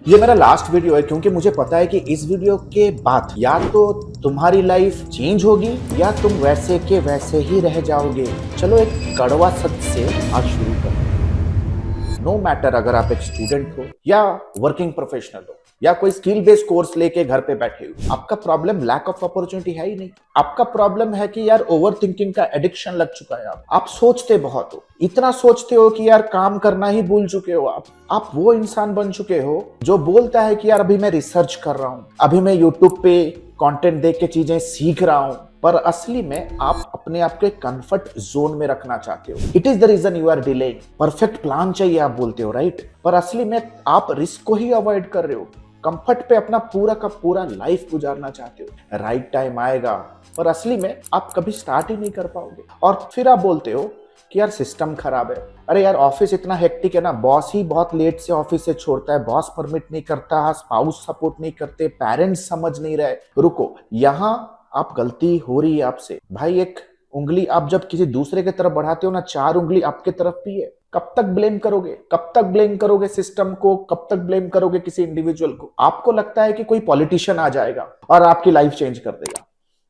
ये मेरा last video है क्योंकि मुझे पता है कि इस वीडियो के बाद या तो तुम्हारी लाइफ चेंज होगी या तुम वैसे के वैसे ही रह जाओगे। चलो एक कड़वा सत्य से आज शुरू करते हैं। नो मैटर अगर आप एक स्टूडेंट हो या वर्किंग प्रोफेशनल हो या कोई स्किल बेस्ड कोर्स लेके घर पे बैठे हो, आपका प्रॉब्लम लैक ऑफ अपॉर्चुनिटी है ही नहीं। आपका प्रॉब्लम है कि यार ओवर थिंकिंग का एडिक्शन लग चुका है। आप सोचते बहुत हो, इतना सोचते हो कि यार काम करना ही भूल चुके हो। आप वो इंसान बन चुके हो जो बोलता है कि यार अभी मैं रिसर्च कर रहा हूं, अभी मैं यूट्यूब पे कंटेंट देख के चीजें सीख रहा हूं, पर असली में आप अपने आप के कंफर्ट जोन में रखना चाहते हो। It is the reason you are delaying. Perfect plan चाहिए आप बोलते हो, राइट? पर असली में आप रिस्क को ही अवॉइड कर रहे हो। कंफर्ट पे अपना पूरा का पूरा लाइफ गुजारना चाहते हो। राइट टाइम आएगा, पर असली में आप कभी स्टार्ट ही नहीं कर पाओगे। और फिर आप बोलते हो कि यार सिस्टम खराब है। अरे यार ऑफिस इतना हेक्टिक है ना, बॉस ही बहुत लेट से ऑफिस से छोड़ता है, बॉस परमिट नहीं करता, स्पाउस सपोर्ट नहीं करते, पेरेंट्स समझ नहीं रहे। रुको, यहाँ आप गलती हो रही है आपसे। भाई एक उंगली आप जब किसी दूसरे की तरफ बढ़ाते हो ना, 4 उंगली आपके तरफ भी है। कब तक ब्लेम करोगे? कब तक ब्लेम करोगे सिस्टम को? कब तक ब्लेम करोगे किसी इंडिविजुअल को? आपको लगता है कि कोई पॉलिटिशियन आ जाएगा और आपकी लाइफ चेंज कर देगा।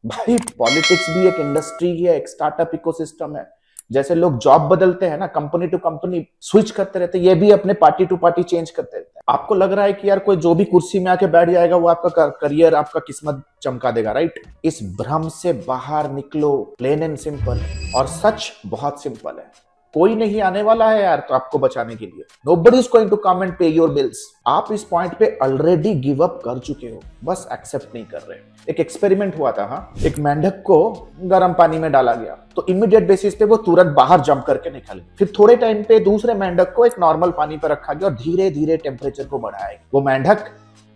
भाई पॉलिटिक्स भी एक इंडस्ट्री है, एक स्टार्टअप इकोसिस्टम है। जैसे लोग जॉब बदलते हैं ना, कंपनी टू कंपनी स्विच करते रहते हैं, ये भी अपने पार्टी टू पार्टी चेंज करते रहते हैं। आपको लग रहा है कि यार कोई जो भी कुर्सी में आके बैठ जाएगा वो आपका करियर, आपका किस्मत चमका देगा, राइट? इस भ्रम से बाहर निकलो। Plain and simple. और सच बहुत सिंपल है, कोई नहीं आने वाला है यार तो आपको बचाने के लिए। Nobody is going to come and pay your bills. आप इस पॉइंट पे ऑलरेडी गिव अप कर चुके हो, बस एक्सेप्ट नहीं कर रहे। एक एक्सपेरिमेंट हुआ था। हाँ, एक मेंढक को गर्म पानी में डाला गया तो इमीडिएट बेसिस पे वो तुरंत बाहर जंप करके निकल गया। फिर थोड़े टाइम पे दूसरे मेंढक को एक नॉर्मल पानी पर रखा गया और धीरे धीरे टेम्परेचर को बढ़ाया। वो मेंढक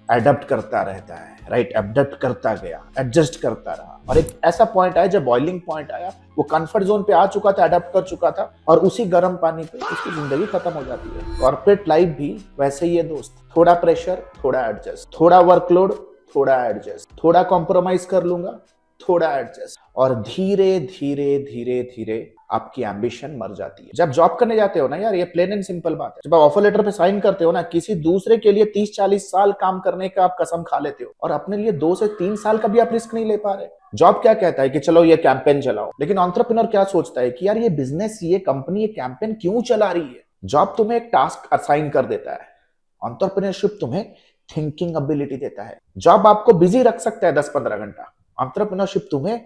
एडप्ट करता रहता है, राइट? एडप्ट करता गया, एडजस्ट करता रहा, और एक ऐसा पॉइंट आया जब बॉइलिंग पॉइंट आया, वो कंफर्ट जोन पे आ चुका था, एडप्ट कर चुका था, और उसी गर्म पानी पे उसकी जिंदगी खत्म हो जाती है। कॉर्पोरेट लाइफ भी वैसे ही है दोस्त। थोड़ा प्रेशर, थोड़ा एडजस्ट, थोड़ा वर्कलोड, थोड़ा एडजस्ट, थोड़ा कॉम्प्रोमाइज कर लूंगा, थोड़ा एडजस्ट, और धीरे धीरे धीरे धीरे आपकी एम्बिशन मर जाती है। जब जॉब करने जाते हो ना यार, ये प्लेन एंड सिंपल बात है, जब आप ऑफर लेटर पे साइन करते हो ना, किसी दूसरे के लिए 30-40 साल काम करने का आप कसम खा लेते हो और अपने लिए 2 से 3 साल का भी आप रिस्क नहीं ले पा रहे। जॉब क्या कहता है कि चलो ये कैंपेन चलाओ, लेकिन एंटरप्रेन्योर क्या सोचता है कि यार ये बिजनेस, ये कंपनी, ये कैंपेन क्यों चला रही है? जॉब तुम्हें एक टास्क असाइन कर देता है, एंटरप्रेन्योरशिप तुम्हें थिंकिंग एबिलिटी देता है। जॉब आपको बिजी रख सकता है 10-15 घंटा, एंटरप्रेन्योरशिप तुम्हें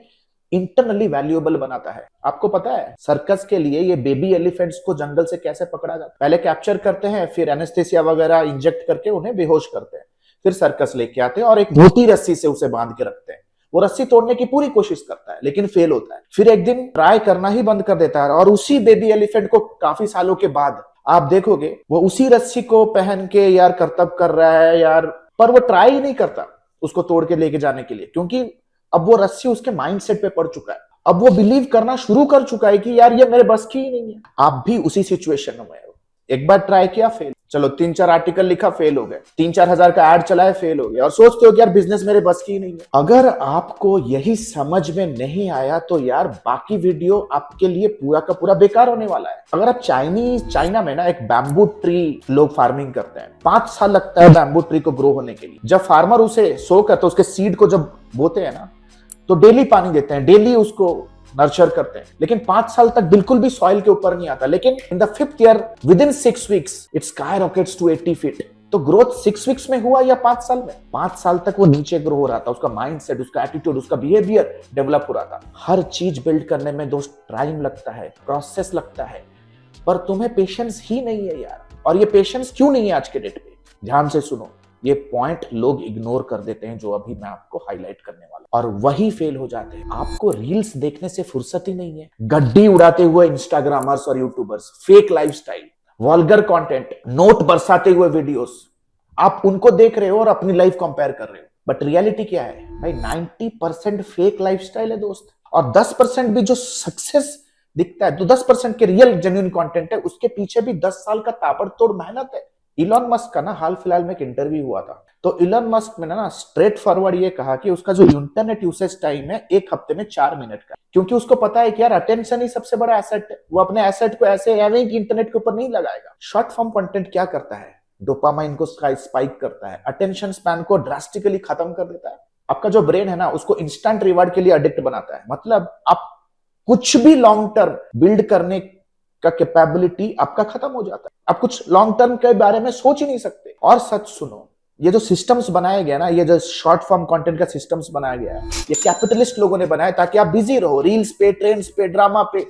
इंटरनली वैल्यूएबल बनाता है। आपको पता है सर्कस के लिए ये बेबी एलिफेंट्स को जंगल से कैसे पकड़ा जाता है? पहले कैप्चर करते हैं, फिर एनेस्थेसिया वगैरह इंजेक्ट करके उन्हें बेहोश करते हैं, फिर सर्कस लेके आते हैं और एक मोटी रस्सी से उसे बांध के रखते हैं। वो रस्सी तोड़ने की पूरी कोशिश करता है लेकिन फेल होता है। फिर एक दिन ट्राई करना ही बंद कर देता है और उसी बेबी एलिफेंट को काफी सालों के बाद आप देखोगे वो उसी रस्सी को पहन के यार करतब कर रहा है यार, पर वो ट्राई ही नहीं करता उसको तोड़ के लेके जाने के लिए, क्योंकि अब वो रस्सी उसके माइंडसेट पे पड़ चुका है। अब वो बिलीव करना शुरू कर चुका है कि यार ये मेरे बस की ही नहीं है। आप भी उसी सिचुएशन में हो। एक बार ट्राई किया, फेल, चलो 3-4 आर्टिकल लिखा, फेल हो गए, 3-4 हजार का एड चलाया, फेल हो गया, और सोचते हो कि यार बिजनेस मेरे बस की ही नहीं है। अगर आपको यही समझ में नहीं आया तो यार बाकी वीडियो आपके लिए पूरा का पूरा बेकार होने वाला है। अगर आप चाइना में ना एक बैम्बू ट्री लोग फार्मिंग करते हैं, 5 साल लगता है बैम्बू ट्री को ग्रो होने के लिए। जब फार्मर उसे सो करते, उसके सीड को जब बोते हैं ना, तो डेली पानी देते हैं, डेली उसको नर्चर करते हैं, लेकिन 5 साल तक बिल्कुल भी सॉइल के ऊपर नहीं आता। लेकिन in the 5th year, within 6 weeks it skyrockets to 80 feet. तो ग्रोथ 6 वीक्स में हुआ या 5 साल में? 5 साल तक वो नीचे ग्रो हो रहा था। उसका माइंडसेट, उसका एटीट्यूड, उसका बिहेवियर डेवलप हो रहा था। हर चीज बिल्ड करने में दोस्त टाइम लगता है, प्रोसेस लगता है, पर तुम्हें पेशेंस ही नहीं है यार। और ये पेशेंस क्यों नहीं है आज के डेट पे? ध्यान से सुनो, ये पॉइंट लोग इग्नोर कर देते हैं जो अभी मैं आपको हाईलाइट करने वाला, और वही फेल हो जाते हैं। आपको रील्स देखने से फुर्सत ही नहीं है। गड्डी उड़ाते हुए इंस्टाग्रामर्स और YouTubers, fake lifestyle, vulgar content, note बरसाते हुए वीडियोस, आप उनको देख रहे हो और अपनी लाइफ कंपेयर कर रहे हो। बट रियलिटी क्या है भाई? 90% फेक लाइफस्टाइल है दोस्त, और 10% भी जो सक्सेस दिखता है, तो 10% के रियल जेन्युइन कंटेंट है, उसके पीछे भी 10 साल का ताबड़तोड़ मेहनत है। इलॉन मस्क का ना हाल फिलहाल में एक इंटरव्यू हुआ था, तो इलॉन मस्क ने ना स्ट्रेट फॉरवर्ड ये कहा कि उसका जो इंटरनेट यूसेज टाइम है 1 हफ्ते में 4 मिनट का, क्योंकि उसको पता है कि यार अटेंशन ही सबसे बड़ा एसेट है। वो अपने एसेट को ऐसे इंटरनेट के ऊपर नहीं लगाएगा। शॉर्ट फॉर्म कंटेंट क्या करता है? डोपामाइन को स्पाइक करता है, अटेंशन स्पैन को ड्रास्टिकली खत्म कर देता है। आपका जो ब्रेन है ना, उसको इंस्टेंट रिवार्ड के लिए एडिक्ट बनाता है। मतलब आप कुछ भी लॉन्ग टर्म बिल्ड करने का कैपेबिलिटी आपका खत्म हो जाता है। आप कुछ लॉन्ग टर्म के बारे में सोच ही नहीं सकते। और सच सुनो, ये जो सिस्टम्स बनाया गया ना, ये जो शॉर्ट फॉर्म कंटेंट का सिस्टम्स बनाया गया है, ये कैपिटलिस्ट लोगों ने बनाया ताकि आप बिजी रहो रील्स पे, ट्रेंड्स पे, ड्रामा पे।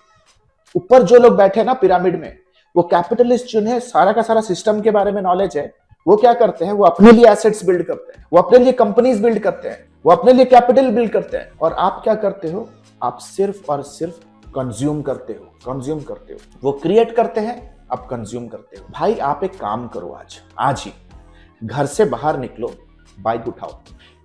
ऊपर जो लोग बैठे ना पिरामिड में, वो कैपिटलिस्ट जिन्हें सारा का सारा सिस्टम के बारे में नॉलेज है, वो क्या करते हैं, वो अपने लिए एसेट्स बिल्ड करते हैं, वो अपने लिए कंपनीज बिल्ड करते हैं, वो अपने लिए कैपिटल बिल्ड करते हैं। और आप क्या करते हो? आप सिर्फ और सिर्फ कंज्यूम करते हो, कंज्यूम करते हो। वो क्रिएट करते हैं, आप कंज्यूम करते हो। भाई आप एक काम करो, आज ही घर से बाहर निकलो, बाइक उठाओ,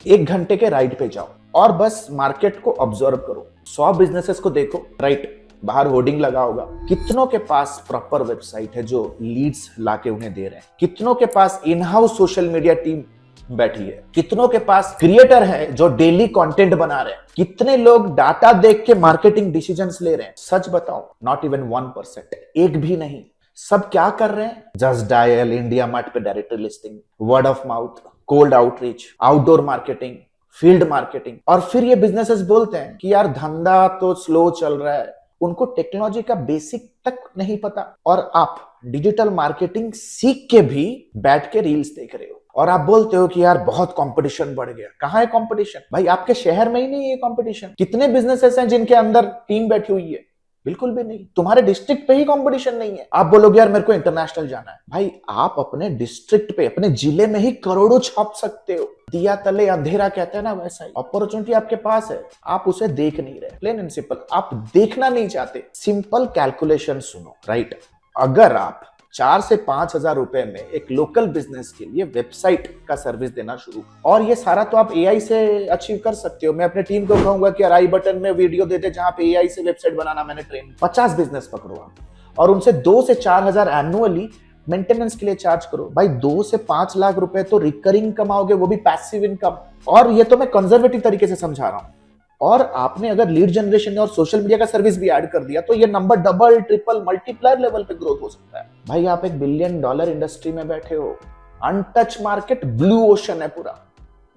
1 घंटे के राइड पे जाओ और बस मार्केट को ऑब्जर्व करो। 100 बिजनेसेस को देखो, राइट? बाहर होर्डिंग लगा होगा, कितनों के पास प्रॉपर वेबसाइट है जो लीड्स लाके उन्हें दे रहे हैं? कितनों के पास in house social media team बैठी है? कितनों के पास क्रिएटर है जो डेली कंटेंट बना रहे हैं? कितने लोग डाटा देख के मार्केटिंग डिसीजंस ले रहे हैं? सच बताओ, नॉट इवन 1%, एक भी नहीं। सब क्या कर रहे हैं? जस्ट डायल, इंडिया मार्ट पे directory listing, word of mouth, cold outreach, outdoor marketing, field marketing. और फिर ये बिजनेसेस बोलते हैं कि यार धंधा तो स्लो चल रहा है। उनको टेक्नोलॉजी का बेसिक तक नहीं पता। और आप डिजिटल मार्केटिंग सीख के भी बैठ के रील्स देख रहे हो और आप बोलते हो कि यार बहुत कंपटीशन बढ़ गया। कहां है कंपटीशन? भाई आपके शहर में ही नहीं है कंपटीशन। कितने बिजनेसेस हैं जिनके अंदर टीम बैठी हुई है? बिल्कुल भी नहीं। तुम्हारे डिस्ट्रिक्ट पे ही कंपटीशन नहीं है। आप बोलोगे यार मेरे को इंटरनेशनल जाना है। भाई आप अपने डिस्ट्रिक्ट पे, अपने जिले में ही करोड़ों छाप सकते हो। दिया तले अंधेरा कहते हैं ना, वैसा ही अपॉर्चुनिटी आपके पास है, आप उसे देख नहीं रहे। प्लेन एंड सिंपल, आप देखना नहीं चाहते। सिंपल कैलकुलेशन सुनो, राइट? अगर आप 4 से 5 हजार रुपए में एक लोकल बिजनेस के लिए वेबसाइट का सर्विस देना शुरू, और ये सारा तो आप एआई से अचीव कर सकते हो। मैं अपने टीम को कहूंगा कि आई बटन में वीडियो दे दे जहां पे एआई से वेबसाइट बनाना मैंने ट्रेन। 50 बिजनेस पकड़ो आप और उनसे 2 से 4 हजार एनुअली मेंटेनेंस के लिए चार्ज करो। भाई 2 से 5 लाख रुपए तो रिकरिंग कमाओगे, वो भी पैसिव इनकम। और ये तो मैं कंजर्वेटिव तरीके से समझा रहा हूं। और आपने अगर लीड जनरेशन और सोशल मीडिया का सर्विस भी ऐड कर दिया तो ये number double, triple, multiplier level पे ग्रोथ हो सकता है। भाई आप एक $1 बिलियन इंडस्ट्री में बैठे हो। अनटच मार्केट, ब्लू ओशन है, पूरा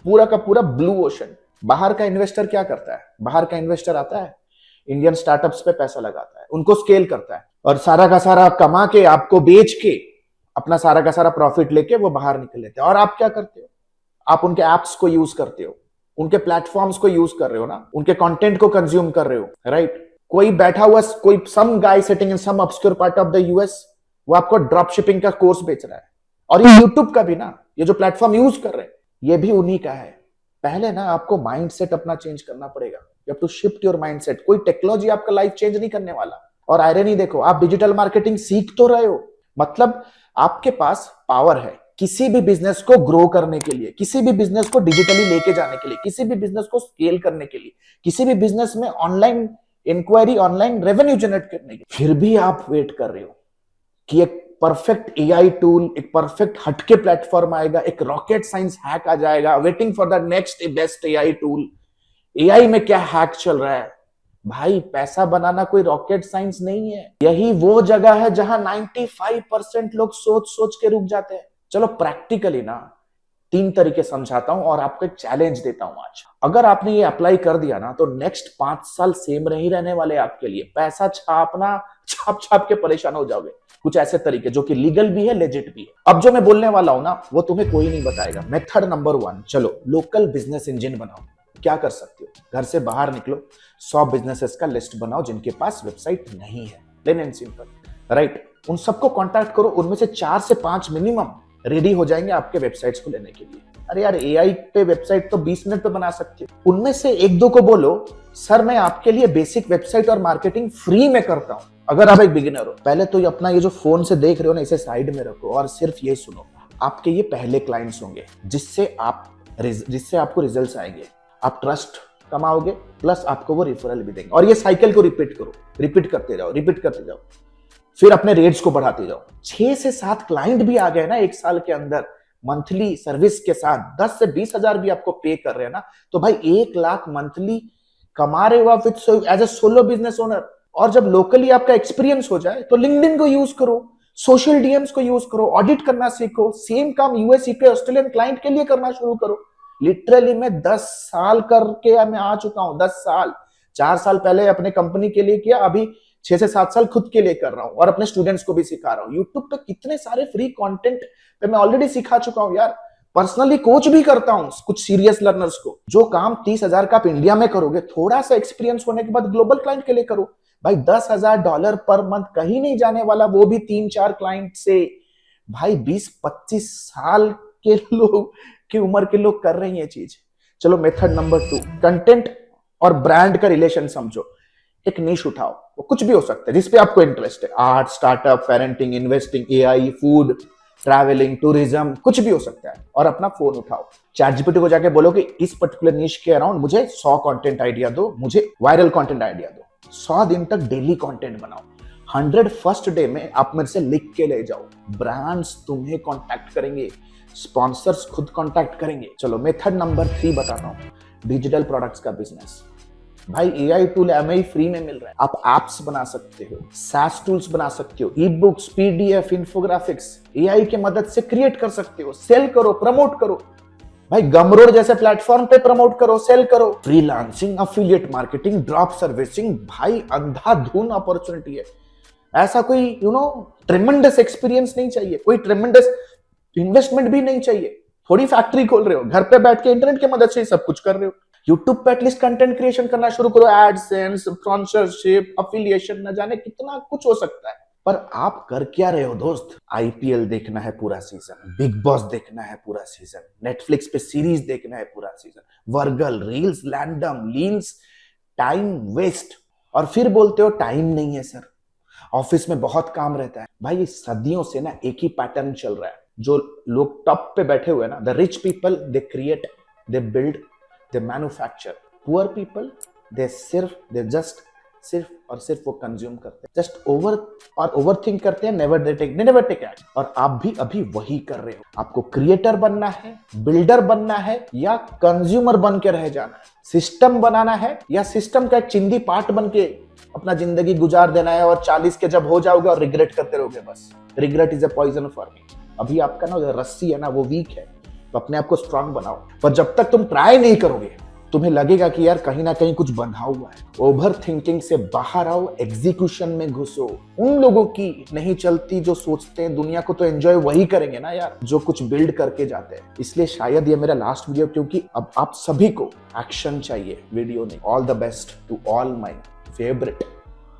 पूरा का पूरा ब्लू ओशन। बाहर का इन्वेस्टर क्या करता है? बाहर का इन्वेस्टर आता है, इंडियन स्टार्टअप्स पे पैसा लगाता है, उनको स्केल करता है और सारा का सारा कमा के, आपको बेच के, अपना सारा का सारा प्रॉफिट लेके वो बाहर निकल लेते हैं। और आप क्या करते हो? आप उनके एप्स को यूज करते हो, उनके प्लेटफॉर्म्स को यूज कर रहे हो ना, उनके कंटेंट को कंज्यूम कर रहे हो, राइट? कोई बैठा हुआ, कोई some guy sitting in some obscure part of the US, वो आपको ड्रॉप शिपिंग का कोर्स बेच रहा है। और ये यूट्यूब का भी ना, ये जो प्लेटफॉर्म यूज कर रहे हैं, ये भी उन्हीं का है। पहले ना आपको माइंडसेट अपना चेंज करना पड़ेगा। You have to shift your mindset. कोई टेक्नोलॉजी आपका लाइफ चेंज नहीं करने वाला। और आयरनी देखो, आप डिजिटल मार्केटिंग सीख तो रहे हो, मतलब आपके पास पावर है किसी भी बिजनेस को ग्रो करने के लिए, किसी भी बिजनेस को डिजिटली लेके जाने के लिए, किसी भी बिजनेस को स्केल करने के लिए, किसी भी बिजनेस में online enquiry, online revenue generate करने के। फिर भी आप वेट कर रहे हो कि एक परफेक्ट एआई टूल, एक परफेक्ट हटके प्लेटफॉर्म आएगा, एक रॉकेट साइंस हैक आ जाएगा, waiting for the next best AI tool. AI में क्या हैक चल रहा है? भाई पैसा बनाना कोई रॉकेट साइंस नहीं है। यही वो जगह है जहां 95% लोग सोच सोच के रुक जाते हैं। चलो प्रैक्टिकली ना 3 तरीके समझाता हूं और आपको एक चैलेंज देता हूं आज। अगर आपने ये अप्लाई कर दिया ना तो नेक्स्ट 5 साल सेम नहीं रहने वाले आपके लिए। पैसा छापना, छाप छाप के परेशान हो जाओगे। कुछ ऐसे तरीके जो कि लीगल भी है, लेजिट भी है। अब जो मैं बोलने वाला हूं ना, वो तुम्हें कोई नहीं बताएगा। मेथड नंबर 1, चलो लोकल बिजनेस इंजन बनाओ। क्या कर सकते हो? घर से बाहर निकलो, 100 बिजनेसेस का लिस्ट बनाओ जिनके पास वेबसाइट नहीं है। Plain and simple, right? उन सबको कांटेक्ट करो, उनमें से 4 से 5 मिनिमम रेडी हो जाएंगे आपके वेबसाइट्स को लेने के लिए। अरे यार एआई पे वेबसाइट तो 20 मिनट पे बना सकते हो। उनमें से 1-2 को बोलो, सर मैं आपके लिए बेसिक वेबसाइट और मार्केटिंग फ्री में करता हूं। अगर आप एक बिगिनर हो, पहले तो अपना ये जो फोन से देख रहे हो ना, इसे साइड में रखो और सिर्फ ये सुनो। आपके ये पहले क्लाइंट्स होंगे जिससे आपको रिजल्ट्स आएंगे। आप ट्रस्ट कमाओगे, प्लस आपको वो रिफरल भी देंगे। और ये साइकिल को रिपीट करो, रिपीट करते जाओ, रिपीट करते जाओ। फिर अपने रेट्स को बढ़ाते जाओ। 6 से 7 क्लाइंट भी आ गए ना 1 साल के अंदर, मंथली सर्विस के साथ 10 से 20 हजार भी आपको पे कर रहे हैं ना, तो भाई 1 लाख मंथली कमा रहे हो आप as a solo business owner. और जब लोकली आपका एक्सपीरियंस हो जाए तो लिंक्डइन को यूज करो, सोशल डीएम्स को यूज करो, ऑडिट करना सीखो, सेम काम यूएस यूके ऑस्ट्रेलियन क्लाइंट के लिए करना शुरू करो। लिटरली मैं 10 साल करके मैं आ चुका हूं, 10 साल। 4 साल पहले अपने कंपनी के लिए किया, अभी 6 से 7 साल खुद के लिए कर रहा हूं और अपने स्टूडेंट्स को भी सिखा रहा हूं। यूट्यूब पे कितने सारे फ्री कंटेंट पे मैं ऑलरेडी सिखा चुका हूं यार। पर्सनली कोच भी करता हूं कुछ सीरियस लर्नर्स को। जो काम 30,000 का आप इंडिया में करोगे, थोड़ा सा एक्सपीरियंस होने के बाद ग्लोबल क्लाइंट के लिए करो। भाई $10,000 पर मंथ कहीं नहीं जाने वाला, वो भी 3-4 क्लाइंट से। भाई 20-25 साल के लोग की उम्र के लोग कर रहे हैं ये चीज। चलो मेथड नंबर 2, कंटेंट और ब्रांड का रिलेशन समझो। एक नीश उठाओ, वो कुछ भी हो सकता है जिसपे आपको इंटरेस्ट है। Art, startup, parenting, investing, AI, food, travelling, tourism, कुछ भी हो सकता है। और अपना फोन उठाओ, चैटजीपीटी को जाके बोलो कि इस पर्टिकुलर नीश के अराउंड मुझे 100 कंटेंट आइडिया दो, मुझे वायरल कंटेंट आइडिया दो। 100 दिन तक डेली कंटेंट बनाओ। 101st डे में आप मेरे से लिख के ले जाओ। ब्रांड्स तुम्हें कांटेक्ट करेंगे, स्पॉन्सर्स खुद कांटेक्ट करेंगे। चलो मेथड नंबर 3 बताता हूं, डिजिटल प्रोडक्ट्स का बिजनेस। भाई एआई टूल एमआई फ्री में मिल रहा है। आप एप्स बना सकते हो, सास टूल्स बना सकते हो, e books, PDF, infographics AI की मदद से क्रिएट कर सकते हो। सेल करो, प्रमोट करो। भाई गमरोड जैसे प्लेटफॉर्म पे प्रमोट करो, सेल करो। Freelancing, affiliate marketing, drop servicing, भाई अंधाधुन अपॉर्चुनिटी है। ऐसा कोई ट्रेमेंडस एक्सपीरियंस नहीं चाहिए, कोई ट्रेमेंडस इन्वेस्टमेंट भी नहीं चाहिए। थोड़ी फैक्ट्री खोल रहे हो, घर पे बैठ के इंटरनेट की मदद से सब कुछ कर रहे हो। यूट्यूब पे एटलीस्ट कंटेंट क्रिएशन करना शुरू करो। एडसेंस, स्पॉन्सरशिप, अफिलिएशन, न जाने कितना कुछ हो सकता है। पर आप कर क्या रहे हो दोस्त? आईपीएल देखना है पूरा सीजन, बिग बॉस देखना है पूरा सीजन, नेटफ्लिक्स पे सीरीज देखना है पूरा सीजन, वर्गल, रील्स, लैंडम, लीन्स, टाइम वेस्ट। और फिर बोलते हो टाइम नहीं है सर, ऑफिस में बहुत काम रहता है। भाई ये सदियों से ना एक ही पैटर्न चल रहा है। जो लोग टॉप पे बैठे हुए ना, the rich people they create, they build, they manufacture. Poor people they सिर्फ और सिर्फ वो कंज्यूम करते हैं, जस्ट ओवरथिंक करते हैं, नेवर टेक एक्शन। और आप भी अभी वही कर रहे हो। आपको क्रिएटर बनना है, बिल्डर बनना है, या कंज्यूमर बन के रह जाना है? सिस्टम बनाना है या सिस्टम का एक चिंदी पार्ट बन के अपना जिंदगी गुजार देना है? और 40 के जब हो जाओगे और रिग्रेट करते रहोगे बस। Regret is a poison for me. अभी आपका ना रस्सी है ना, वो वीक है, तो अपने आप को स्ट्रांग बनाओ। पर जब तक तुम ट्राई नहीं करोगे, तुम्हें लगेगा कि यार कहीं ना कहीं कुछ बंधा हुआ है। ओवर थिंकिंग से बाहर आओ, एग्जीक्यूशन में घुसो। उन लोगों की नहीं चलती जो सोचते हैं दुनिया को तो एंजॉय वही करेंगे ना यार, जो कुछ बिल्ड करके जाते हैं। इसलिए शायद ये मेरा लास्ट वीडियो, क्योंकि अब आप सभी को एक्शन चाहिए, वीडियो नहीं। All the best to all my favourite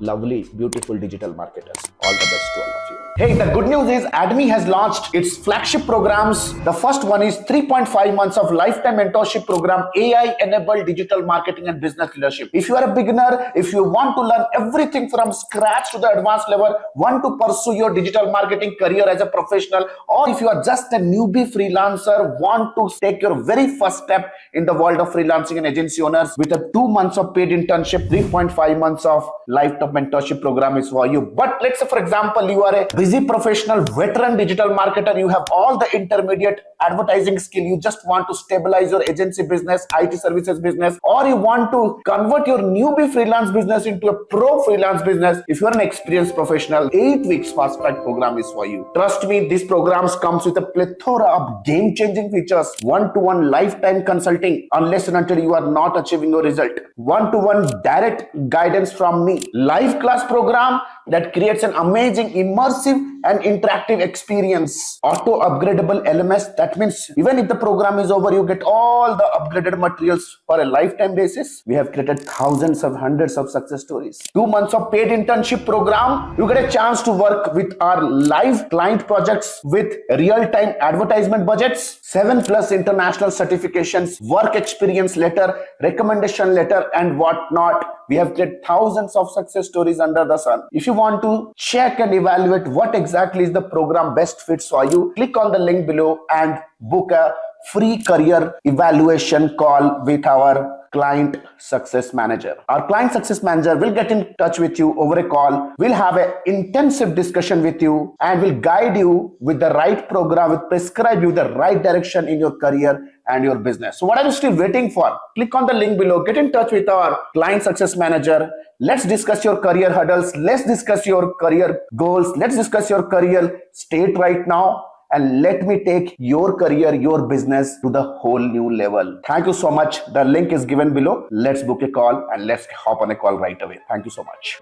lovely, beautiful digital marketers. All the best to all of you. Hey, the good news is ADME has launched its flagship programs. The first one is 3.5 months of lifetime mentorship program, AI-enabled digital marketing and business leadership. If you are a beginner, if you want to learn everything from scratch to the advanced level, want to pursue your digital marketing career as a professional, or if you are just a newbie freelancer, want to take your very first step in the world of freelancing and agency owners with a 2 months of paid internship, 3.5 months of lifetime mentorship program is for you. But let's say for example you are a busy professional veteran digital marketer, you have all the intermediate advertising skill, you just want to stabilize your agency business, IT services business, or you want to convert your newbie freelance business into a pro freelance business. If you are an experienced professional, 8 weeks fast track program is for you. Trust me, these programs comes with a plethora of game changing features, one-to-one lifetime consulting unless and until you are not achieving your result, one-to-one direct guidance from me, live class program that creates an amazing immersive and interactive experience, auto upgradable LMS. That means even if the program is over, you get all the upgraded materials for a lifetime basis. We have created thousands of hundreds of success stories. 2 months of paid internship program, you get a chance to work with our live client projects with real-time advertisement budgets, 7+ international certifications, work experience letter, recommendation letter, and whatnot. We have created thousands of success stories under the sun. If you want to check and evaluate what exactly is the program best fits for you, click on the link below and book a free career evaluation call with our client success manager. Our client success manager will get in touch with you over a call. We'll have an intensive discussion with you and will guide you with the right program, will prescribe you the right direction in your career and your business. So what are you still waiting for? Click on the link below, get in touch with our client success manager. Let's discuss your career hurdles. Let's discuss your career goals. Let's discuss your career state right now. And let me take your career, your business to the whole new level. Thank you so much. The link is given below. Let's book a call and let's hop on a call right away. Thank you so much.